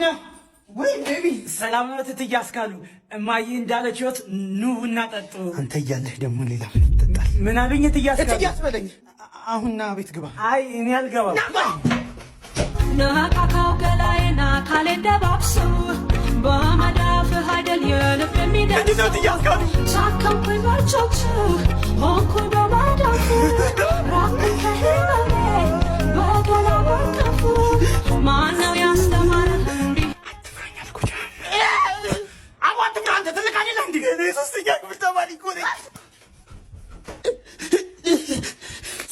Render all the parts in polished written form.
ማነ ወይ ቤቢ ሰላም ነው ትትያስካሉ እማዬ እንዳለችዎት ኑ ቡና ጠጡ። አንተ እያለህ ደግሞ ሌላ ምን ይጠጣል? ምን አሉኝ? ትትያስ በለኝ። አሁንና ቤት ግባ። አይ እኔ አልገባም። ናካካው ገላይና ካሌንዳ ባብሱ በመዳፍ ሀይደል የልብ የሚደርስ ምንድነው ትያስካሉ? ሳከምኩኝ ባልቾቹ ሆንኩኝ በማዳፉ ራቅን ከህመሜ በገላ በከፉ ማነው ያስተማረህ እንዲ አትፍራኛል ኩጃ አዋትም አንተ ትልቅ አይደለ እንዴ? እኔ ሶስተኛ ክፍል ተማሪ እኮ ነኝ።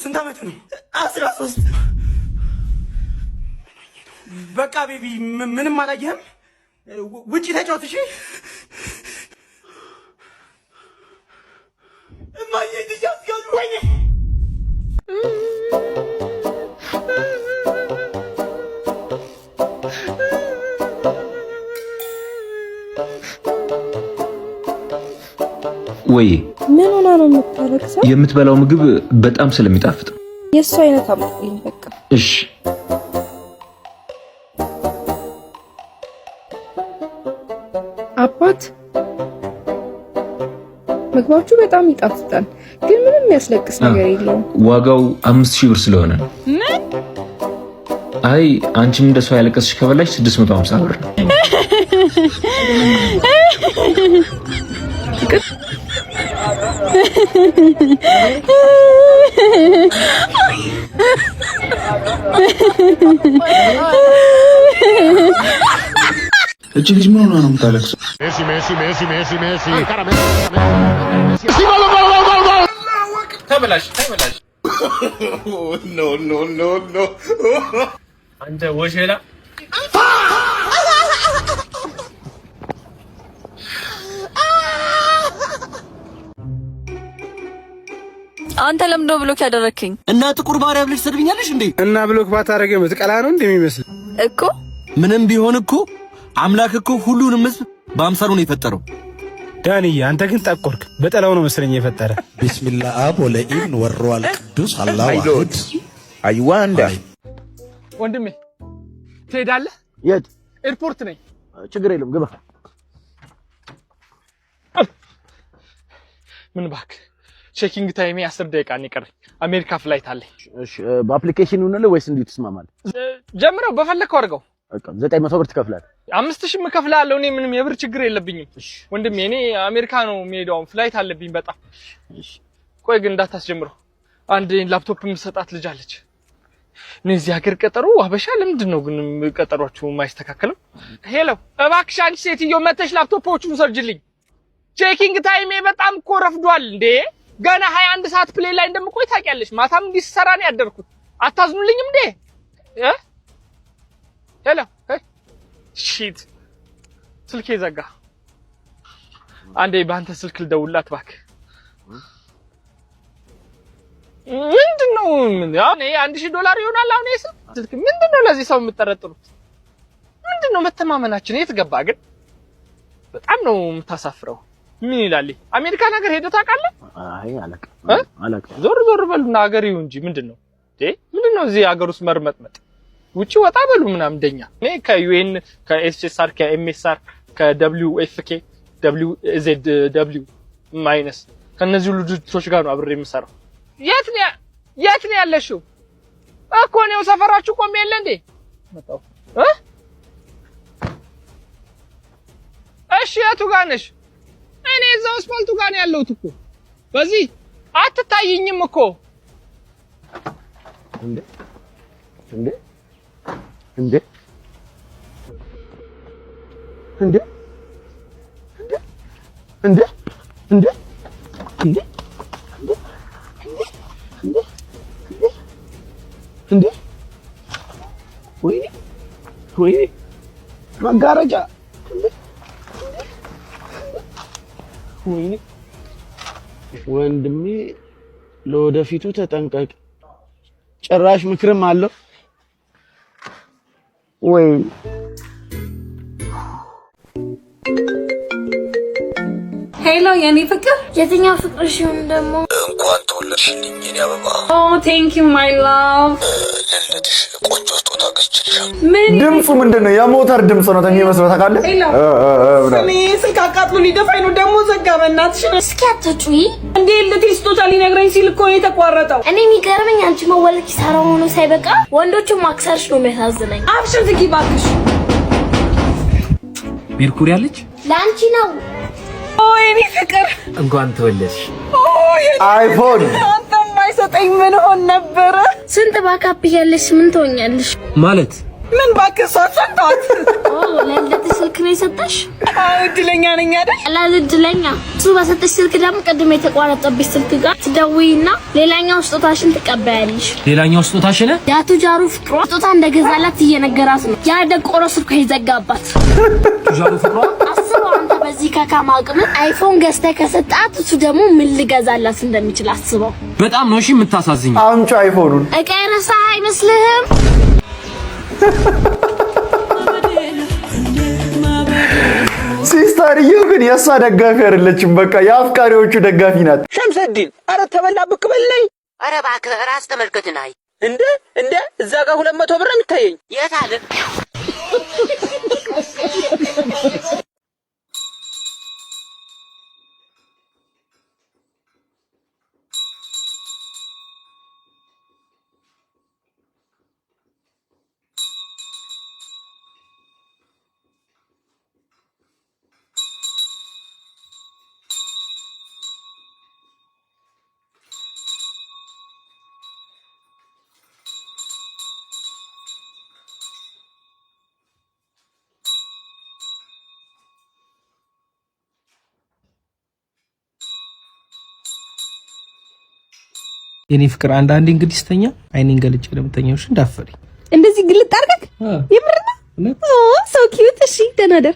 ስንት ዓመት ነው? 13 በቃ ቤቢ ምንም አላየህም? ውጪ ተጫወት እሺ። እማዬ ትያስጋሉ ወይ? ወይ ምን ሆና ነው የምታለቅሰው? የምትበላው ምግብ በጣም ስለሚጣፍጥ የእሱ አይነት አምጥልኝ በቃ እሺ። አባት ምግባችሁ በጣም ይጣፍጣል፣ ግን ምንም የሚያስለቅስ ነገር የለውም። ዋጋው 5000 ብር ስለሆነ ነው። ምን? አይ አንቺም እንደሷ ያለቀስሽ ከበላሽ 650 ብር ነው። እቺ ልጅ ምን ሆና ነው የምታለቅሰው? ተበላሽ ኖ አንተ ወሸላ አንተ ለምዶ ብሎክ ያደረከኝ እና ጥቁር ባሪያ ብለሽ ትሰድብኛለሽ እንዴ? እና ብሎክ ባታረገ ምትቀላ ነው እንደሚመስል እኮ ምንም ቢሆን እኮ አምላክ እኮ ሁሉንም ህዝብ በአምሳሉ ነው የፈጠረው። ዳንዬ አንተ ግን ጠቆርክ። በጠላው ነው መስለኝ የፈጠረ። ቢስሚላህ አብ ወለኢብን ወሩል ቅዱስ አላሁ አህድ አይዋንዳ። ወንድሜ ትሄዳለህ? የት? ኤርፖርት ነኝ። ችግር የለም ግባ። ምን እባክህ ቼኪንግ ታይሜ 10 ደቂቃ ነው የቀረኝ። አሜሪካ ፍላይት አለኝ። እሺ በአፕሊኬሽን ነው ወይስ እንዴት ትስማማለህ? ጀምረው በፈለከው አድርገው። በቃ 900 ብር ትከፍላለህ። 5000 እከፍላለሁ። እኔ ምንም የብር ችግር የለብኝም ወንድሜ። እኔ አሜሪካ ነው የምሄደው፣ ፍላይት አለብኝ በጣም። ቆይ ግን እንዳታስጀምረው። አንድ ላፕቶፕ የምሰጣት ልጅ አለች። እነዚህ ሀገር ቀጠሮ አበሻ ለምንድን ነው ግን ቀጠሯችሁ የማይስተካከለው? ሄሎ እባክሽ አንቺ ሴትዮ መተሽ ላፕቶፖቹን ሰርጅልኝ። ቼኪንግ ታይሜ በጣም እኮ ረፍዷል እንዴ። ገና 21 ሰዓት ፕሌይ ላይ እንደምቆይ ታውቂያለሽ። ማታም እንዲሰራ ነው ያደርኩት። አታዝኑልኝም እንዴ? ሄሎ ሺት ስልኬ ዘጋ። አንዴ በአንተ ስልክ ልደውልላት እባክህ። ምንድነው አሁን $1000 ይሆናል አሁን ይሄ ስልክ? ምንድነው ለዚህ ሰው የምትጠረጥሩት? ምንድነው መተማመናችን የት ገባ ግን? በጣም ነው የምታሳፍረው። ምን ይላል? አሜሪካ ነገር ሄደህ ታውቃለህ? አይ አላውቅም። ዞር በሉና ሀገር ይሁን እንጂ ምንድነው ምንድነው እዚህ ሀገር ውስጥ መርመጥመጥ? ውጪ ወጣ በሉ ምናምን እንደኛ። እኔ ከዩኤን ከኤስኤስአር ከኤምኤስአር ከደብሊውኤፍኬ ደብሊውዜድደብሊው ማይነስ ከነዚህ ሁሉ ድርጅቶች ጋር ነው አብሬ የምሰራው። የት ነው ያለሽው? እኮ ነው ሰፈራችሁ ቆሜ የለ እንዴ? መጣው እሺ የቱ ጋር ነሽ? እኔ እዛው አስፋልቱ ጋር ነው ያለሁት እኮ። በዚህ አትታይኝም እኮ እንዴ ወይኔ መጋረጃ ወንድሜ ለወደፊቱ ተጠንቀቅ። ጭራሽ ምክርም አለው ወይ? ሄሎ የኔ ፍቅር። የትኛው ፍቅርሽ ይሁን ደግሞ? እንኳን ተወለደ ያከበርሽልኝ የኔ አበባ። ቴንክ ዩ ማይ ላቭ። ለልደትሽ ቆንጆ ስጦታ ገዝቼልሻለሁ። ድምፁ ምንድነው? የሞተር ድምፅ ነው የሚመስለው ታውቃለህ? እኔ ስልክ አቃጥሎ ሊደፋኝ ነው ደግሞ ዘጋ። በእናትሽ እስኪ አትጩይ እንዴ! ለቴ ስጦታ ሊነግረኝ ሲል እኮ ነው የተቋረጠው። እኔ የሚገርመኝ አንቺ መወለድ ኪሳራ ሆኖ ሳይበቃ ወንዶቹን ማክሰርሽ ነው የሚያሳዝነኝ። አብሽር ዝጊ እባክሽ። ሜርኩሪ አለች ለአንቺ ነው። እኔ ፍቅር እንኳን ተወለድሽ። አይፎን አንተ የማይሰጠኝ ምን ሆን ነበረ? ስንት ባካፕ ያለሽ ምን ትሆኛለሽ? ማለት ምን ባክህ ሰጣት? ለልደትሽ ስልክ ነው የሰጠሽ? እድለኛ ነኝ አይደል? እድለኛ እሱ በሰጠሽ ስልክ ደግሞ ቅድም የተቋረጠብሽ ስልክ ጋር ትደውይና ሌላኛው ስጦታሽን ትቀበያለሽ። ሌላኛው ስጦታሽን ቱጃሩ ፍቅሯ ስጦታ እንደገዛላት እየነገራት ነው። ያ ደቆሮ ስልኳ ይዘጋባት። ቱጃሩ ፍቅሯ አስበው አንተ በዚህ ከካማ አቅም አይፎን ገዝተህ ከሰጣት እሱ ደግሞ ምን ልገዛላት እንደሚችል አስበው። በጣም ነው እሺ የምታሳዝኝ። አምጪ አይፎኑን። እቃ የረሳህ አይመስልህም? ሲስተርየው ግን የእሷ ደጋፊ አይደለችም። በቃ የአፍቃሪዎቹ ደጋፊ ናት። ሸምሰዲን አረ ተበላ ብቅ በለኝ። አረ እባክህ ራስ ተመልከትና አይ እንደ እዛ ጋር 200 ብር የሚታየኝ የት አለ? የኔ ፍቅር አንዳንዴ እንግዲህ ስተኛ አይኔን ገልጬ ለምተኛውሽ እንዳፈሪ እንደዚህ ግልጥ አድርገህ የምርና ሶ ኪዩት። እሺ ተናደር።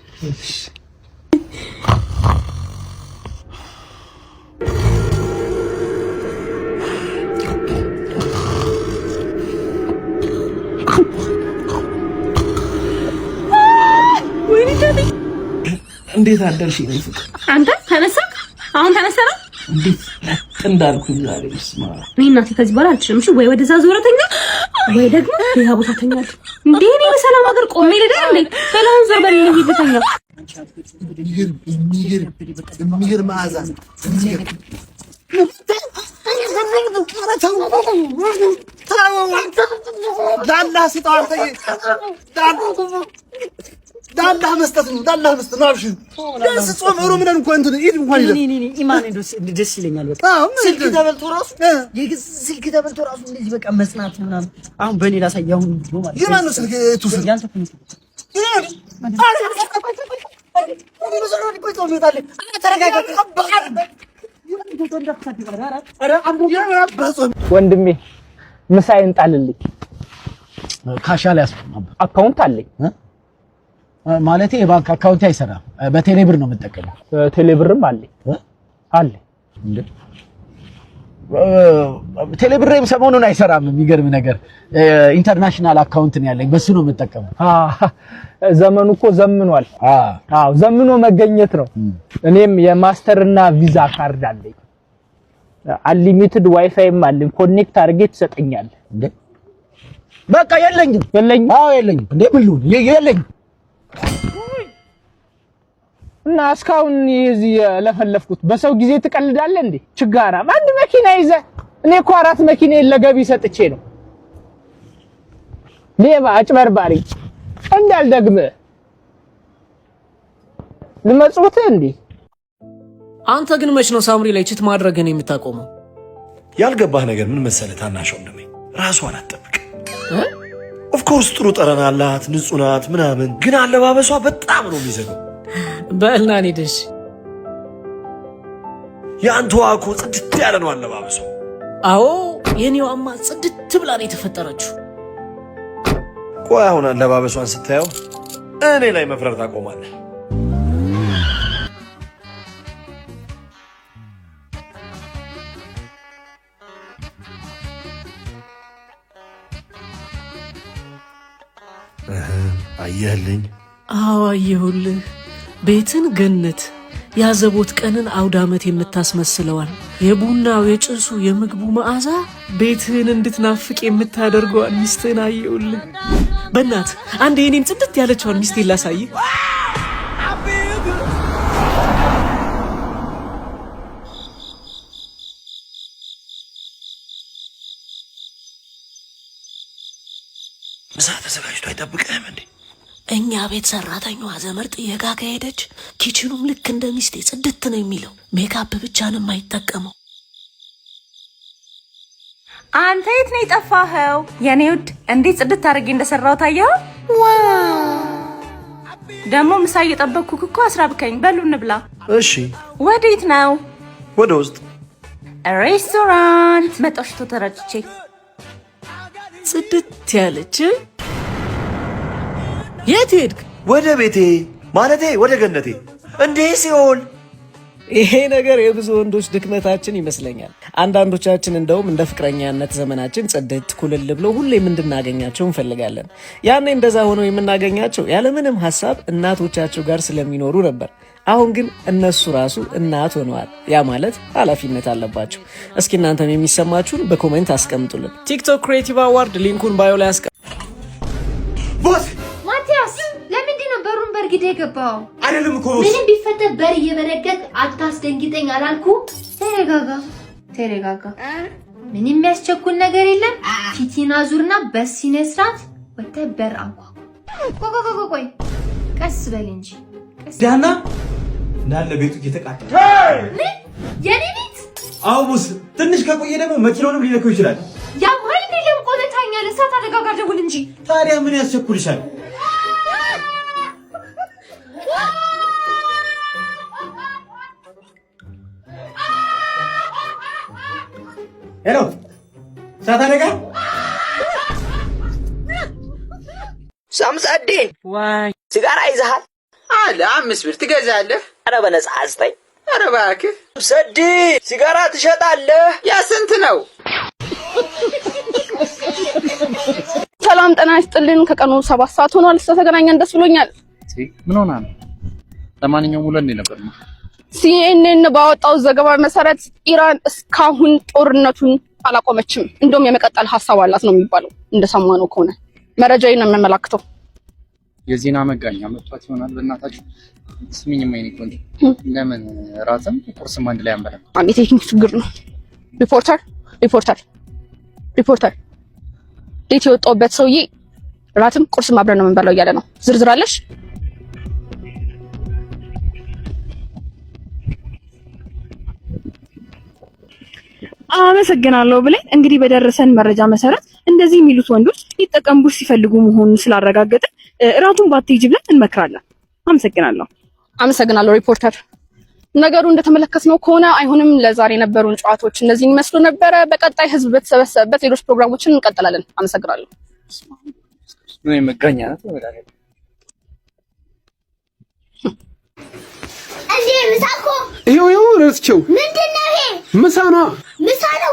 እንዴት አደርሽ የኔ ፍቅር? አንተ ተነሳ። አሁን ተነሳ ነው እንዴት እንዳልኩኝ ዛሬ ስማ፣ እኔ እናቴ ከዚህ በኋላ አልችልም። እሺ ወይ ወደዛ ዞረተኛ ወይ ደግሞ ሌላ ቦታ ተኛለሁ። እንዴ እኔ በሰላም ሀገር ቆሜ ልደር እንዴ? ሰላም ዞር በልልኝ ይተኛ። የሚገርም መዓዛ ዳላ መስጠት ነው። አብሽር ደስ ጾም ሮም ነን እንኳን እንትን ኢድ እንኳን ይላል። ኢማን ደስ ይለኛል። በቃ ስልክ ተበልቶ ራሱ እንደዚህ በቃ መስናት ምናምን አሁን በእኔ ላሳያው ነው ማለት ነው። የማን ነው ስልክ ትውሰድ ያልተፈነ ወንድሜ ምሳዬን ጣልልኝ። ካሻ ላይ አስፈማም አካውንት አለኝ ማለቴ የባንክ አካውንት አይሰራም። በቴሌ ብር ነው የምጠቀመው። ቴሌ ብርም አለኝ እንዴ? ቴሌ ብርም ሰሞኑን አይሰራም። የሚገርም ነገር ኢንተርናሽናል አካውንት ነው ያለኝ፣ በሱ ነው የምጠቀመው። ዘመኑ እኮ ዘምኗል። አዎ ዘምኖ መገኘት ነው። እኔም የማስተርና ቪዛ ካርድ አለኝ። አንሊሚትድ ዋይፋይም አለኝ። ኮኔክት አድርጌ ትሰጠኛለህ እንዴ? በቃ የለኝም። አዎ የለኝም። እንዴ ምን ልሁን? የለኝም እና እስካሁን እዚህ ለፈለፍኩት በሰው ጊዜ ትቀልዳለህ እንዴ? ችጋራ አንድ መኪና ይዘህ እኔ እኮ 4 መኪና ለገቢ ሰጥቼ ነው። ሌባ አጭበርባሪ እንዳልደግምህ ልመጽውት እንዴ? አንተ ግን መች ነው ሳምሪ ላይ ችት ማድረግን የምታቆመው? ያልገባህ ነገር ምን መሰለህ ታናሽ ወንድሜ፣ ራሷን አትጠብቅ። ኦፍ ኮርስ ጥሩ ጠረን አላት፣ ንጹህ ናት ምናምን፣ ግን አለባበሷ በጣም ነው የሚዘገው። በልና ኔደሽ የአንተዋ እኮ ጽድት ያለ ነው አለባበሷ። አዎ የኔዋማ ጽድት ብላ ነው የተፈጠረችው። ቆይ አሁን አለባበሷን ስታየው እኔ ላይ መፍረር ታቆማለህ። አየህልኝ? አዎ አየሁልህ። ቤትን ገነት ያዘቦት ቀንን አውደ ዓመት የምታስመስለዋል። የቡናው የጭሱ የምግቡ መዓዛ ቤትህን እንድትናፍቅ የምታደርገዋን ሚስትህን አየውልህ። በእናት አንድ የኔን ጽድት ያለችዋን ሚስቴን ላሳይ። ምሳ ተዘጋጅቶ አይጠብቅህም እንዴ? እኛ ቤት ሰራተኛዋ ዘመር ጥየቃ ከሄደች ኪችኑም ልክ እንደ ሚስቴ ጽድት ነው የሚለው። ሜካፕ ብቻ ነው የማይጠቀመው። አንተ የት ነው የጠፋኸው? የኔ ውድ እንዴት ጽድት አድርጌ እንደሰራው ታየው? ደግሞ ምሳ እየጠበቅኩህ እኮ አስራብከኝ። በሉ እንብላ። እሺ። ወዴት ነው? ወደ ውስጥ ሬስቶራንት መጣሽቶ ተረጭቼ ጽድት ያለች። የት ሄድክ? ወደ ቤቴ ማለቴ ወደ ገነቴ። እንዴ ሲሆን ይሄ ነገር የብዙ ወንዶች ድክመታችን ይመስለኛል። አንዳንዶቻችን እንደውም እንደ ፍቅረኛነት ዘመናችን ጽድት ኩልል ብሎ ሁሌም እንድናገኛቸው እንፈልጋለን። ያኔ እንደዛ ሆነው የምናገኛቸው ያለምንም ሀሳብ እናቶቻቸው ጋር ስለሚኖሩ ነበር። አሁን ግን እነሱ ራሱ እናት ሆነዋል። ያ ማለት ኃላፊነት አለባቸው። እስኪ እናንተም የሚሰማችሁን በኮሜንት አስቀምጡልን። ቲክቶክ ክሬቲቭ አዋርድ ሊንኩን ባዮ ላይ ቦስ ማቲያስ ለምንድን ነው በሩን በርግደ የገባው? አይደለም እኮ ቦስ። ምንም ቢፈጠር በር እየበረገጥ አታስደንግጠኝ አላልኩ? ተረጋጋ። ምንም የሚያስቸኩል ነገር የለም። ፊቲና ዙርና በሲነ ስርዓት ወጥተህ በር አንኳኳ። ቆይ ቀስ በል እንጂ ዳና እንዳለ ቤቱ እየተቃጠለ። ምን? የኔ ቤት? አዎ ቦስ። ትንሽ ከቆየ ደግሞ መኪናውንም ሊነካው ይችላል። ያው ኃይል የለም። ቆለታኛል። እሳት አደጋ ጋር ደውል እንጂ። ታዲያ ምን ያስቸኩልሻል? ሄሎ፣ እሳት አደጋ። ሳምሳዴ ዋይ ሲጋራ ይዘሃል? አለ 5 ብር ትገዛለህ? ኧረ በነጻ አስጠኝ። ኧረ እባክህ ሰዲ ሲጋራ ትሸጣለህ? ያ ስንት ነው? ሰላም ጤና ይስጥልን። ከቀኑ 7 ሰዓት ሆኗል። ስለተገናኘን ደስ ብሎኛል። ምን ሆና ነው? ለማንኛውም ውለን ነበር ነው። CNN ባወጣው ዘገባ መሰረት ኢራን እስካሁን ጦርነቱን አላቆመችም። እንደውም የመቀጠል ሐሳብ አላት ነው የሚባለው። እንደሰማነው ከሆነ መረጃዬ ነው የሚያመላክተው። የዜና መጋኛ መጥቷት ይሆናል። በእናታችሁ ስሚኝ ማይኔ ቆንጆ፣ ለምን ራትም ቁርስም አንድ ላይ አንበላ? አንዴ ቴክኒክ ችግር ነው። ሪፖርተር ዴት የወጣውበት ሰውዬ ራትም ቁርስም አብረን ነው የምንበላው እያለ ነው። ዝርዝር አለሽ? አመሰግናለሁ ብለን እንግዲህ በደረሰን መረጃ መሰረት እንደዚህ የሚሉት ወንዶች ሊጠቀሙሽ ሲፈልጉ መሆኑን ስላረጋገጥን እራቱን ባትሄጂ ብለን እንመክራለን። አመሰግናለሁ ሪፖርተር። ነገሩ እንደተመለከትነው ከሆነ አይሆንም። ለዛሬ የነበሩን ጨዋታዎች እነዚህን ይመስሉ ነበረ። በቀጣይ ህዝብ በተሰበሰበበት ሌሎች ፕሮግራሞችን እንቀጥላለን። አመሰግናለሁ። ምን መጋኛ ናት ወዳለ እንዴ ምሳኮ ይሄው ረስቸው። ምንድነው ይሄ? ምሳ ነው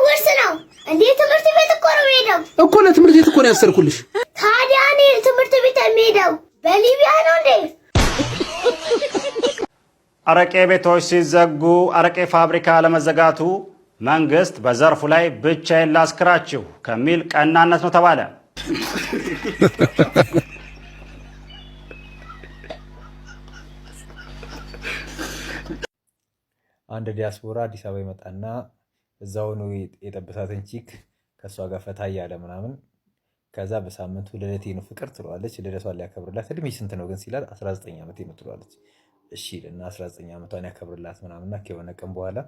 ወርስ ነው እንዴ? ትምህርት ቤት እኮ ነው የምሄደው እኮ። ለትምህርት ቤት እኮ ነው ያሰርኩልሽ። ታዲያ እኔ ትምህርት ቤት የምሄደው በሊቢያ ነው እንዴ? አረቄ ቤቶች ሲዘጉ አረቄ ፋብሪካ ለመዘጋቱ መንግስት በዘርፉ ላይ ብቻዬን ላስክራችሁ ከሚል ቀናነት ነው ተባለ። አንድ ዲያስፖራ አዲስ አበባ ይመጣና እዛው ነው የጠበሳትን ቺክ ከሷ ጋር ፈታ ያለ ምናምን። ከዛ በሳምንቱ ልደቴ ነው ፍቅር ትለዋለች። ልደቷን ሊያከብርላት እድሜ ስንት ነው ግን ሲላት 19 ዓመቴ ነው ትለዋለች። እሺ እና 19 ዓመቷን ያከብርላት ምናምንና ከሆነ ቀን በኋላ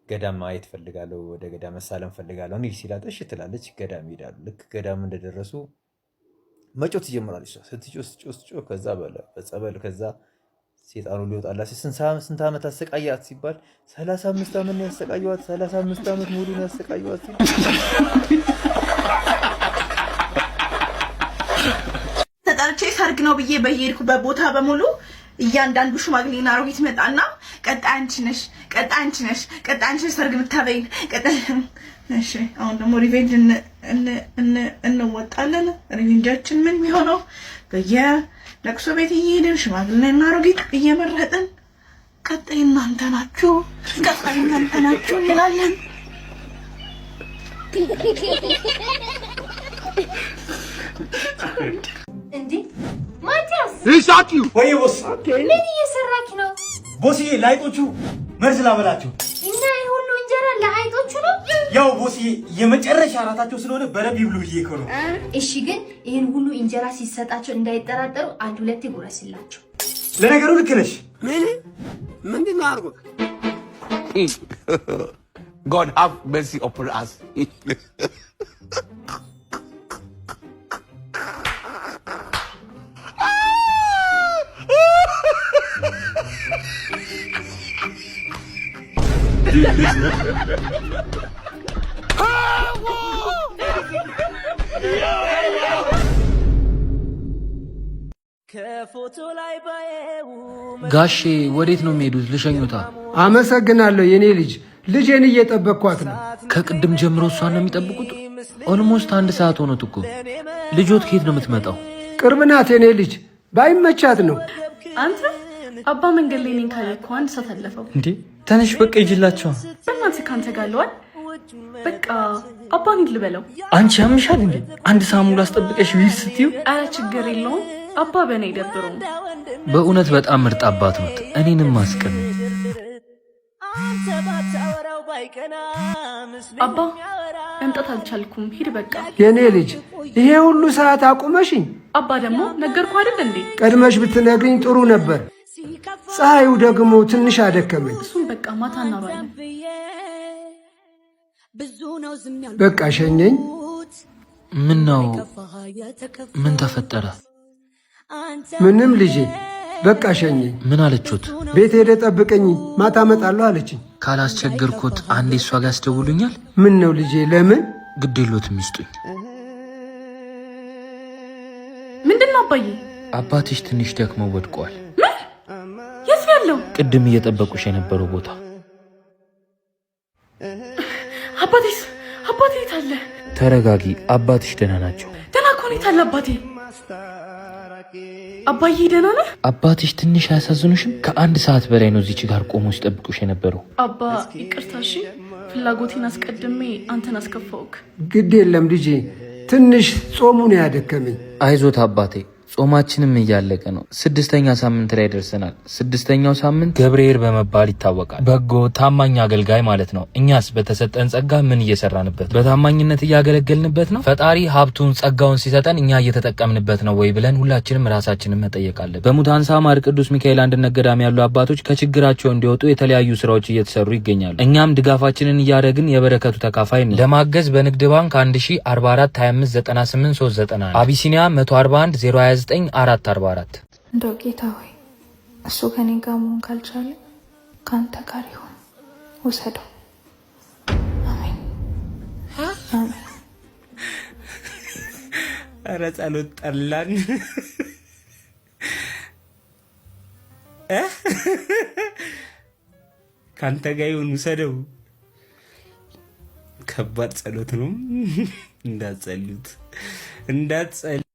ገዳም ማየት ፈልጋለሁ፣ ወደ ገዳም መሳለም ፈልጋለሁ እንዴ ሲላት እሺ ትላለች። ገዳም ይሄዳሉ። ልክ ገዳም እንደደረሱ መጮት ትጀምራለች። ስትጮህ ከዛ በጸበል ከዛ ሴጣኑ ሊወጣላት ስንት ዓመት አሰቃያት ሲባል 35 ዓመት ነው ያሰቃዩት። 35 ዓመት ሙሉ ነው ያሰቃዩት። ተጠርቼ ሰርግ ነው ብዬ በሄድኩበት ቦታ በሙሉ እያንዳንዱ ሽማግሌና አሮጊት መጣና ቀጣይ አንቺ ነሽ ሰርግ የምታበይን እሺ አሁን ደግሞ ሪቬንጅ እንወጣለን። ሪቬንጃችን ምን የሚሆነው በየለቅሶ ቤት እየሄድን ሽማግሌና አሮጊት እየመረጥን ቀጣይ እናንተ ናችሁ እንላለን። እንዴ ማቲያስ ይሳቂ ወይ ቦስ ምን እየሰራክ ነው? ቦስዬ ላይጦቹ መርዝ ላበላቸው እና ሁሉ እንጀራ ለአይጦቹ ነው? ያው ቦስዬ የመጨረሻ አራታቸው ስለሆነ በረብ ይብሉ ብዬ እኮ ነው። እሺ ግን ይሄን ሁሉ እንጀራ ሲሰጣቸው እንዳይጠራጠሩ አንድ ሁለት ጉረስላቸው። ለነገሩ ልክ ነሽ። ምንድነው አርጎ God have mercy upon us. ጋሼ ወዴት ነው የሚሄዱት? ልሸኙታ። አመሰግናለሁ የኔ ልጅ። ልጄን እየጠበቅኳት ነው። ከቅድም ጀምሮ እሷን ነው የሚጠብቁት? ኦልሞስት 1 ሰዓት ሆኖት እኮ። ልጆት ከየት ነው የምትመጣው? ቅርብ ናት የኔ ልጅ። ባይመቻት ነው። አንተ አባ መንገድ ላይ ነኝ ካለ እኮ 1 ሰዓት አለፈው። እንዴ ተነሽ በቃ ይጅላቸው። በእናትህ ካንተ ጋር ለዋል። በቃ አባን ልበለው። አንቺ ያምሻል እንዴ? 1 ሰዓት ሙሉ አስጠብቀሽ ዊል ስትዩ? አረ ችግር የለውም አባ በእኔ አይደብረውም። በእውነት በጣም ምርጥ አባት ነው። እኔንም ማስቀን አባ መምጣት አልቻልኩም። ሂድ በቃ። የኔ ልጅ ይሄ ሁሉ ሰዓት አቁመሽኝ? አባ ደግሞ ነገርኩ አይደል እንዴ? ቀድመሽ ብትነግሪኝ ጥሩ ነበር። ፀሐዩ ደግሞ ትንሽ አደከመኝ። እሱም በቃ ማታ እናወራለን። በቃ ሸኘኝ። ምን ነው? ምን ተፈጠረ? ምንም ልጄ፣ በቃ ሸኘኝ። ምን አለችሁት? ቤት ሄደ ጠብቀኝ ማታ እመጣለሁ አለችኝ። ካላስቸገርኩት አንዴ እሷ ጋር ያስደውሉኛል? ምን ነው ልጄ? ለምን? ግድ የለዎትም ይስጡኝ። ምንድነው አባዬ? አባትሽ ትንሽ ደክመው ወድቀዋል። ምን? የት ያለው? ቅድም እየጠበቁሽ የነበረው ቦታ። አባቴስ? አባቴ የት አለ? ተረጋጊ፣ አባትሽ ደህና ናቸው። ደህና እኮ ነው። የት አለ አባቴ? አባዬ ደህና ነህ? አባትሽ ትንሽ አያሳዝኑሽም? ከ1 ሰዓት በላይ ነው እዚች ጋር ቆሞ ሲጠብቁሽ የነበረው። አባ ይቅርታ እሺ፣ ፍላጎቴን አስቀድሜ አንተን አስከፋውክ። ግድ የለም ልጄ፣ ትንሽ ጾሙን ያደከመኝ። አይዞት አባቴ፣ ጾማችንም እያለቀ ነው። 6ኛ ሳምንት ላይ ደርሰናል። 6ኛው ሳምንት ገብርኄር በመባል ይታወቃል። በጎ ታማኝ አገልጋይ ማለት ነው። እኛስ በተሰጠን ጸጋ ምን እየሰራንበት? በታማኝነት እያገለገልንበት ነው? ፈጣሪ ሀብቱን ጸጋውን ሲሰጠን እኛ እየተጠቀምንበት ነው ወይ ብለን ሁላችንም ራሳችንን መጠየቅ አለብን። በሙታንሳ ማር ቅዱስ ሚካኤል አንድነት ገዳም ያሉ አባቶች ከችግራቸው እንዲወጡ የተለያዩ ስራዎች እየተሰሩ ይገኛሉ። እኛም ድጋፋችንን እያደረግን የበረከቱ ተካፋይ ነው። ለማገዝ በንግድ ባንክ 1044259839 አቢሲኒያ 141 029 444 እንደው ጌታ ሆይ እሱ ከኔ ጋር መሆን ካልቻለ ካንተ ጋር ይሁን፣ ውሰደው። አሜን አሜን። ኧረ ጸሎት ጠላን። ካንተ ጋር ይሁን፣ ውሰደው። ከባድ ጸሎት ነው። እንዳትጸልዩት እንዳትጸልዩ።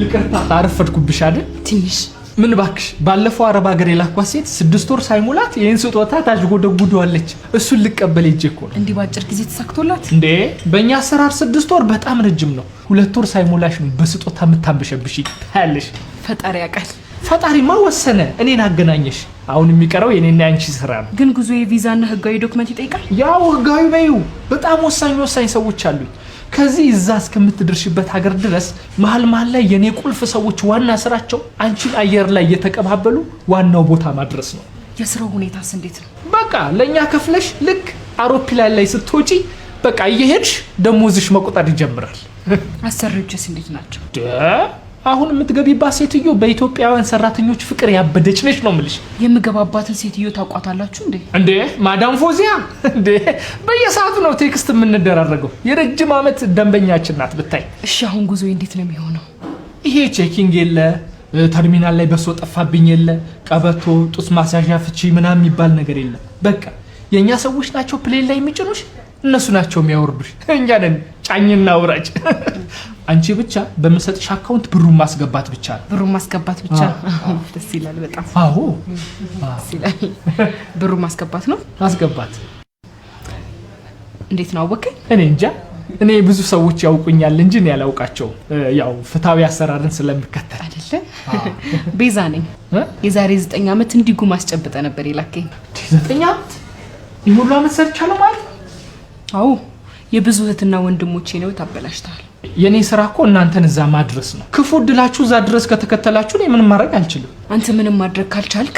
ይቅርታ አረፈድኩብሽ አይደል? ትንሽ ምን ባክሽ፣ ባለፈው አረብ ሀገር የላኳት ሴት 6 ወር ሳይሞላት ይህን ስጦታ ታዥጎደጉደዋለች። እሱን ልቀበል ሄጄ እኮ ነው። እንዲህ ባጭር ጊዜ ተሳክቶላት እንዴ? በእኛ አሰራር 6 ወር በጣም ረጅም ነው። 2 ወር ሳይሞላሽ ነው በስጦታ የምታንበሸብሽ። ታያለሽ። ፈጣሪ ያውቃል። ፈጣሪማ ወሰነ፣ እኔን አገናኘሽ። አሁን የሚቀረው የኔና ያንቺ ስራ ነው። ግን ጉዞ የቪዛና ህጋዊ ዶክመንት ይጠይቃል። ያው ህጋዊ በይው። በጣም ወሳኝ ሰዎች አሉኝ። ከዚህ እዛ እስከምትደርሽበት ሀገር ድረስ መሀል ላይ የኔ ቁልፍ ሰዎች ዋና ስራቸው አንቺን አየር ላይ እየተቀባበሉ ዋናው ቦታ ማድረስ ነው። የስራው ሁኔታስ እንዴት ነው? በቃ ለኛ ከፍለሽ ልክ አውሮፕላን ላይ ስትወጪ በቃ እየሄድሽ ደሞዝሽ መቆጠር ይጀምራል። አሰሪዎችስ እንዴት ናቸው? አሁን የምትገቢባት ሴትዮ በኢትዮጵያውያን ሰራተኞች ፍቅር ያበደች ነች ነው የምልሽ። የምገባባትን ሴትዮ ታውቋታላችሁ እንዴ? እንዴ ማዳም ፎዚያ እንዴ! በየሰዓቱ ነው ቴክስት የምንደራረገው። የረጅም ዓመት ደንበኛችን ናት ብታይ። እሺ አሁን ጉዞ እንዴት ነው የሚሆነው? ይሄ ቼኪንግ የለ፣ ተርሚናል ላይ በሶ ጠፋብኝ የለ፣ ቀበቶ ጡስ ማስያዣ ፍቺ ምናምን የሚባል ነገር የለ። በቃ የኛ ሰዎች ናቸው ፕሌን ላይ የሚጭኑሽ፣ እነሱ ናቸው የሚያወርዱሽ። እኛ ነን ጫኝና ውራጭ። አንቺ ብቻ በመሰጥሽ አካውንት ብሩን ማስገባት ብቻ ነው። ብሩን ማስገባት ብቻ ደስ ይላል በጣም። አዎ ደስ ይላል። ብሩን ማስገባት ነው ማስገባት። እንዴት ነው አወቀኝ? እኔ እንጃ። እኔ ብዙ ሰዎች ያውቁኛል እንጂ እኔ ያላውቃቸው። ያው ፍታዊ አሰራርን ስለምከተል አይደለ? ቤዛ ነኝ። የዛሬ 9 ዓመት እንዲጉ ማስጨብጠ ነበር ይላከኝ። 9 ዓመት ይሁሉ ዓመት ሰርቻለሁ ማለት? አዎ የብዙ እህትና ወንድሞቼ ነው ታበላሽታል። የኔ ስራ እኮ እናንተን እዛ ማድረስ ነው። ክፉ ድላችሁ እዛ ድረስ ከተከተላችሁ እኔ ምንም ማድረግ አልችልም። አንተ ምንም ማድረግ ካልቻልክ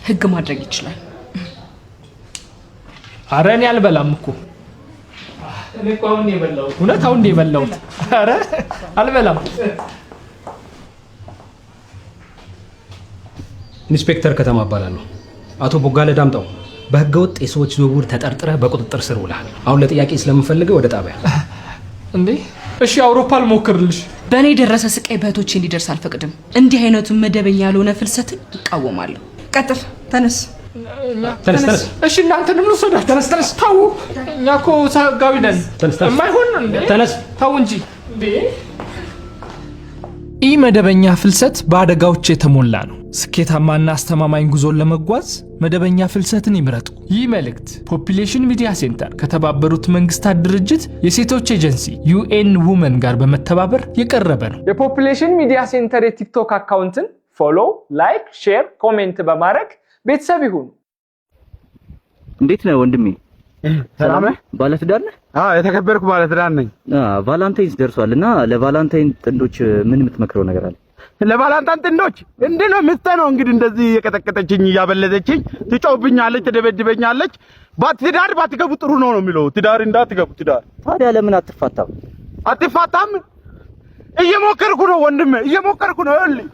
ህግ ማድረግ ይችላል። አረ እኔ አልበላም እኮ። እኔ እኮ አሁን የበላው እውነት አሁን የበላው። አረ አልበላም። ኢንስፔክተር ከተማ እባላለሁ። አቶ ቦጋለ ዳምጣው በህገወጥ የሰዎች ዝውውር ተጠርጥረህ በቁጥጥር ስር ውለሃል። አሁን ለጥያቄ ስለምፈልገው ወደ ጣቢያ። እንዴ እሺ አውሮፓ ልሞክርልሽ። በእኔ ደረሰ ስቃይ በእህቶቼ እንዲደርስ አልፈቅድም። እንዲህ አይነቱን መደበኛ ያልሆነ ፍልሰትን እቃወማለሁ። ቀጥል። ተነስ ተነስ። እሺ እናንተንም ልውሰዳችሁ። ተነስ። ታው እኛ እኮ ህጋዊ ነን። የማይሆን ተነስ። ታው እንጂ እንዴ። ይህ መደበኛ ፍልሰት በአደጋዎች የተሞላ ነው። ስኬታማና አስተማማኝ ጉዞን ለመጓዝ መደበኛ ፍልሰትን ይምረጡ። ይህ መልእክት ፖፑሌሽን ሚዲያ ሴንተር ከተባበሩት መንግስታት ድርጅት የሴቶች ኤጀንሲ UN Women ጋር በመተባበር የቀረበ ነው። የፖፑሌሽን ሚዲያ ሴንተር የቲክቶክ አካውንትን ፎሎ፣ ላይክ፣ ሼር፣ ኮሜንት በማድረግ ቤተሰብ ይሁኑ። እንዴት ነህ ወንድሜ? ሰላም ነህ? ባለትዳር ነህ? አዎ የተከበርኩ ባለትዳር ነኝ። ቫላንታይንስ ደርሷልና ለቫላንታይን ጥንዶች ምን የምትመክረው ነገር አለ? ለቫላንታይን ጥንዶች እንዴ ነው የምትተነው? እንግዲህ እንደዚህ የቀጠቀጠችኝ እያበለዘችኝ ትጮህብኛለች፣ ትደበድበኛለች። ባትዳር ባትገቡ ጥሩ ነው የሚለው። ትዳር እንዳትገቡ። ትዳር ታዲያ ለምን አትፋታም? አትፋታም? እየሞከርኩ ነው ወንድሜ፣ እየሞከርኩ ነው። ይኸውልህ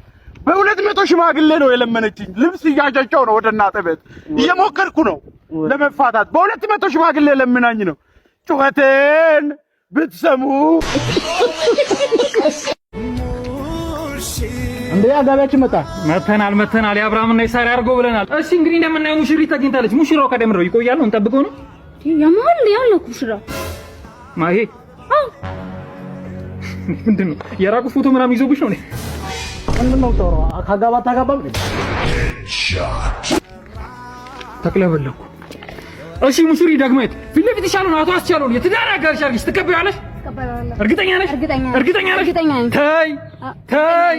በ200 ሽማግሌ ነው የለመነችኝ። ልብስ እያጨጨው ነው ወደ እናቴ ቤት። እየሞከርኩ ነው ለመፋታት። በ200 ሽማግሌ ለምናኝ ነው። ጩኸቴን ብትሰሙ እንዴ አጋቢያችን መጣ። መተናል። የአብርሃምና የሳራ አድርጎ ብለናል። እሺ እንግዲህ እንደምናየው ሙሽሪት ተገኝታለች። ሙሽራው ከደምረው ይቆያል። እንጠብቀው ነው ያማል ያለው ሙሽራ ማሄ። ምንድነው የራቁ ፎቶ ምናምን ይዞብሽ ነው? ምንድነው ጦሩ? ካጋባት ታጋባም ተቅለበለኩ። እሺ ሙሽሪ ደግመት ፊት ለፊት ይሻለው ነው። አቶ አስቻለው የትዳር አጋርሽ አድርጊ። ትቀበያለሽ? እርግጠኛ ነሽ? ተይ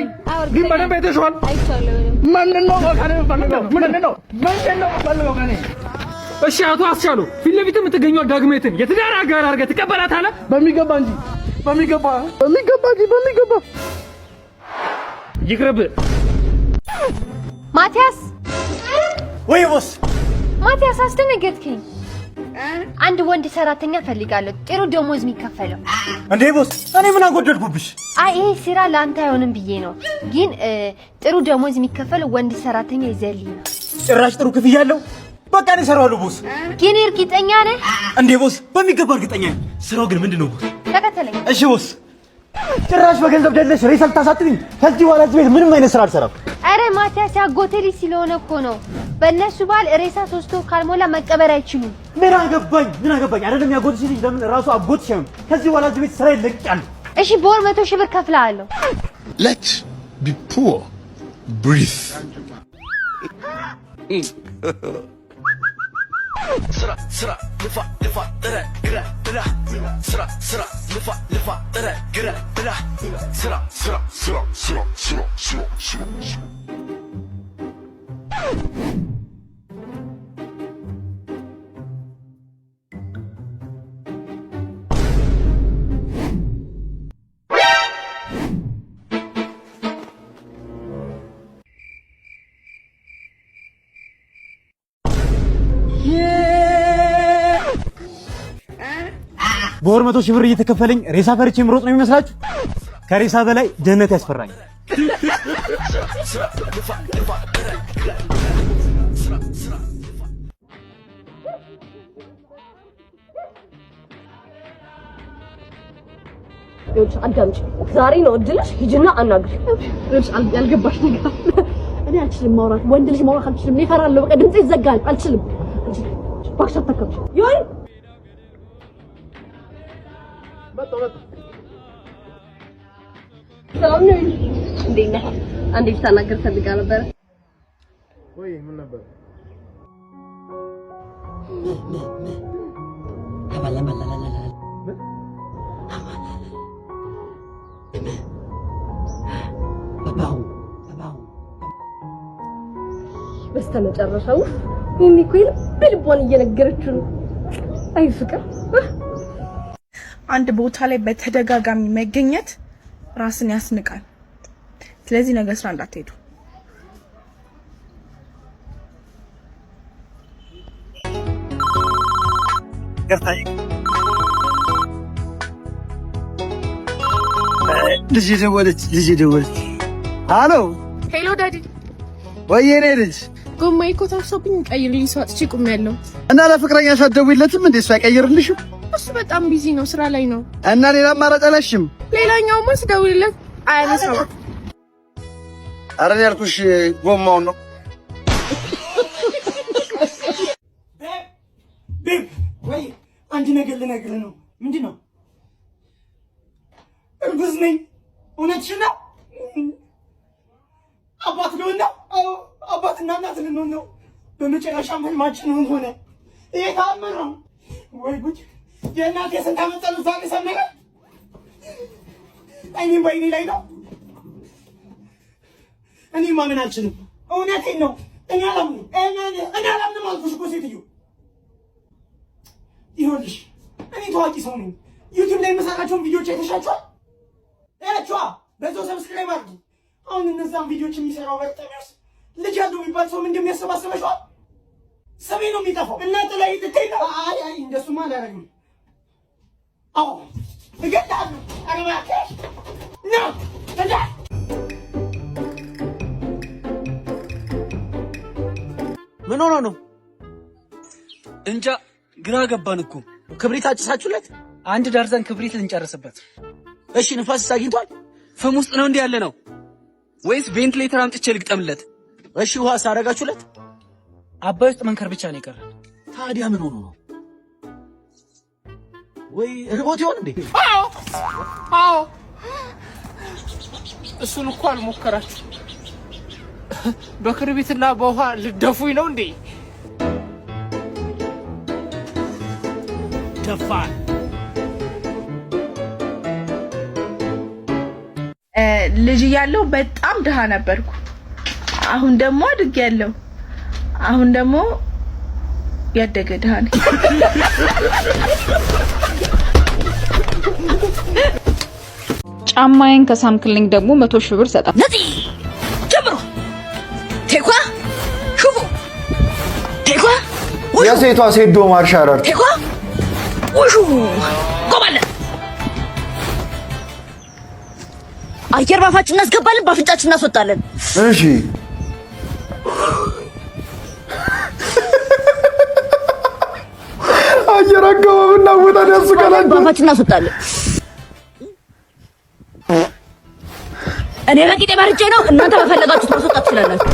ግን በደንብ አይተሽዋል። ምንድነው ፈልገው ከኔ? እሺ አቶ አስቻለው ፊት ለፊት የምትገኘው ዳግሜትን የትዳር አጋር አድርገህ ትቀበላታለህ? በሚገባ እንጂ በሚገባ ይቅርብ። ማቲያስ ወይ ቦስ ማቲያስ አስደነገጥከኝ። አንድ ወንድ ሰራተኛ ፈልጋለሁ፣ ጥሩ ደሞዝ የሚከፈለው። እንዴ ቦስ እኔ ምን አጎደልኩብሽ? አይ ይሄ ስራ ለአንተ አይሆንም ብዬ ነው፣ ግን ጥሩ ደሞዝ የሚከፈለው ወንድ ሰራተኛ ይዘልኝ ነው። ጭራሽ ጥሩ ክፍያ አለው? በቃ እኔ እሰራዋለሁ ቦስ። ግን እርግጠኛ ነህ? እንዴ ቦስ በሚገባ እርግጠኛ ነኝ። ስራው ግን ምንድነው ቦስ? ተከተለኝ። እሺ ቦስ። ጭራሽ በገንዘብ ደለሽ ሬሳ ልታሳጥብኝ? ከዚህ በኋላ እዚህ ቤት ምንም አይነት ስራ አልሰራም። አረ ማቲያስ ያጎቴ ልጅ ስለሆነ እኮ ነው። በእነሱ ባል ሬሳ 3 ወር ካልሞላ መቀበር አይችሉም። ምን አገባኝ? አይደለም ያጎትሽ ልጅ ለምን ራሱ አጎትሽ አይሆን? ከዚህ በኋላ እዚህ ቤት ስራ ይለቅያል። እሺ በወር 100 ሺህ ብር ከፍላለሁ። Let's be poor. Breathe. ስራ ልፋ ጥረ ግረ ብላ ስራ ልፋ ጥረ ግረ ብላ ስራ በወር 100 ሺህ ብር እየተከፈለኝ ሬሳ ፈርቼ ምሮጥ ነው የሚመስላችሁ? ከሬሳ በላይ ድህነት ያስፈራኛል። አዳምጪ፣ ዛሬ ነው እድልሽ። ሂጂና አናግሪ። ያልገባሽ ነገር እኔ አልችልም ማውራት። ወንድ ልጅ ማውራት አልችልም። እኔ እፈራለሁ። በቃ ድምጼ ይዘጋል። አልችልም። እባክሽ አታከብሽ። ዮኒ ሰላም ነው እንዴት ነህ? አንዴ ልታናገር ፈልጋ ነበር። ወይ ምን ነበር? በስተመጨረሻው ሚሚ እኮ ልቧን እየነገረችው ነው። አይ ፍቅር አንድ ቦታ ላይ በተደጋጋሚ መገኘት ራስን ያስንቃል። ስለዚህ ነገ ስራ እንዳትሄዱ። ልጅ ደወለች። ሃሎ ሄሎ ዳዲ። ወይኔ ልጅ ጎማዬ እኮ ታፍሶብኝ ቀይርልኝ ሰው አጥቼ ቆሜያለሁ። እና ለፍቅረኛሽ አትደውይለትም እንዴ? እሱ አይቀይርልሽም? እሱ በጣም ቢዚ ነው፣ ስራ ላይ ነው። እና ሌላ አማራጭ አለሽም? ሌላኛውማ ስደውልለት አያነሳም። ኧረ እኔ ያልኩሽ ጎማውን ነው። ቤብ ወይ አንድ ነገር ልነግርህ ነው። ምንድን ነው? እርጉዝ ነኝ። እውነትሽን ነው? አባት ነውና አባትና እናት ልንሆን ነው። በመጨረሻም ህልማችን ሆነ። ይሄ ተአምር ነው ወይ ጉድ! የእናቴ ስንት ዓመት ጸሎት ዛሬ ሰመረ። አይኔም በአይኔ ላይ ነው። እኔ ማመን አልችልም። እውነቴን ነው። እኔ አላምንም አልኩሽ እኮ ሴትዮ። ይኸውልሽ እኔ ታዋቂ ሰው ነኝ። ዩቲዩብ ላይ የምሰራቸውን ቪዲዮዎች አይተሻቸዋል? እያቸዋ በዛው ሰብስክራይብ አድርጊ። አሁን እነዛን ቪዲዮዎች የሚሰራው በርጠሚያስ ልጅ ያለው የሚባል ሰው እንደሚያሰባስበሽዋል። ስሜ ነው የሚጠፋው። እናንተ ላይ ትከይታ። አይ እንደሱማ አላደርግም። አዎ እገዳለሁ። አረማከሽ ነው ተዳ ምን ሆኖ ነው? እንጃ ግራ ገባን እኮ። ክብሪት አጭሳችሁለት? አንድ ደርዘን ክብሪት ልንጨርስበት። እሺ ንፋስ አግኝቷል? ፍም ውስጥ ነው እንዲህ ያለ ነው ወይስ ቬንቲሌተር አምጥቼ ልግጠምለት? እሺ ውሃ ሳረጋችሁለት? አባይ ውስጥ መንከር ብቻ ነው የቀረ። ታዲያ ምን ሆኖ ነው? ወይ ርቦት ይሆን እንዴ? አዎ እሱን እኮ አልሞከራችሁ። በክርቢትና በውሃ ልደፉኝ ነው እንዴ? ደፋን። ልጅ እያለሁ በጣም ድሃ ነበርኩ። አሁን ደግሞ አድጌያለሁ። አሁን ደግሞ ያደገ ድሃ ነኝ። ጫማዬን ከሳምክልኝ ደግሞ 100 ሺህ ብር ሰጣት። ነፂ ጀምሮ ቴኳ ሹፉ ቴኳ የሴቷ ሴዶ ማርሽ አራር ቴኳ ውሹ ቆማለ። አየር ባፋችን እናስገባለን፣ ባፍንጫችን እናስወጣለን። እሺ አየር አገባብና ወጣን ያስቀላል። ባፋችን እናስወጣለን። እኔ በቂጤ መርጬ ነው፣ እናንተ በፈለጋችሁት ማስወጣት ትችላላችሁ።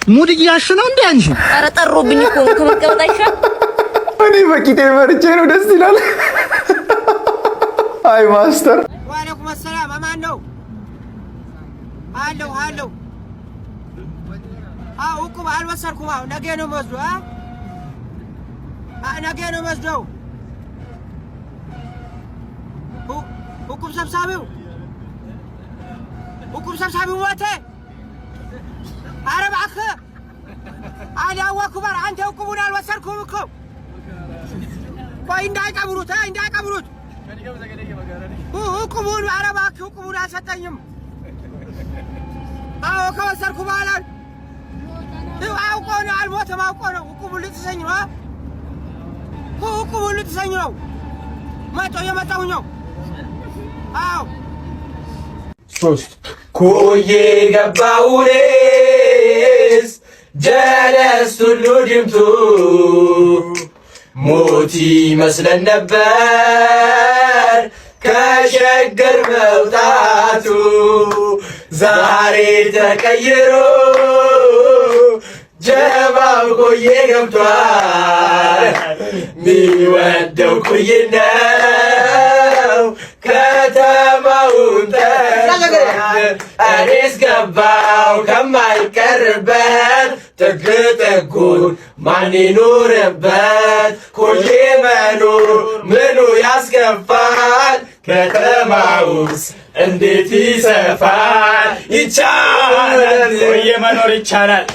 ሙድ እያልሽ ነው እንዴ አንቺ? ኧረ ጠሮብኝ እኮ ከመቀመጥ አይሻል። እኔ በቂጤ መርጬ ነው፣ ደስ ይላል። አይ ማስተር ወአለይኩም ሰላም። አማን ነው? አለው እቁብ አልወሰድኩም። ነገ ነው የምወስደው። ነገ ነው የምወስደው። እቁብ ሰብሳቢው ሞተ። ኧረ እባክህ አላወኩም። አንተ እቁቡን አልወሰድኩም እኮ። ቆይ እንዳይቀብሩት እቁቡን። ኧረ እባክህ እቁቡን አልሰጠኝም። አዎ ከወሰድኩ በኋላ አውቆ ነው። አልሞተም፣ አውቆ ነው። እቁቡን ልትሰኝ ነው። እቁቡን ልትሰኝ ነው። የመጣሁኝ ነው። አዎ ሶስት ኩዬ ገባውኔስ ጀለስ ሁሉ ድምቱ ሞት ይመስለን ነበር ከሸገር መውጣቱ ዛሬ ተቀይሮ ጀማው ኩዬ ገብቷል። ሚወደው ኩዬ ነው ከተማው ቤቱን ጠርቷል። እኔስ ገባው ከማይቀርበት ጥግ ጥጉን ማን ይኑርበት? ኮዬ መኖር ምኑ ያስከፋል? ከተማውስ እንዴት ይሰፋል? ይቻላል ኮዬ መኖር ይቻላል።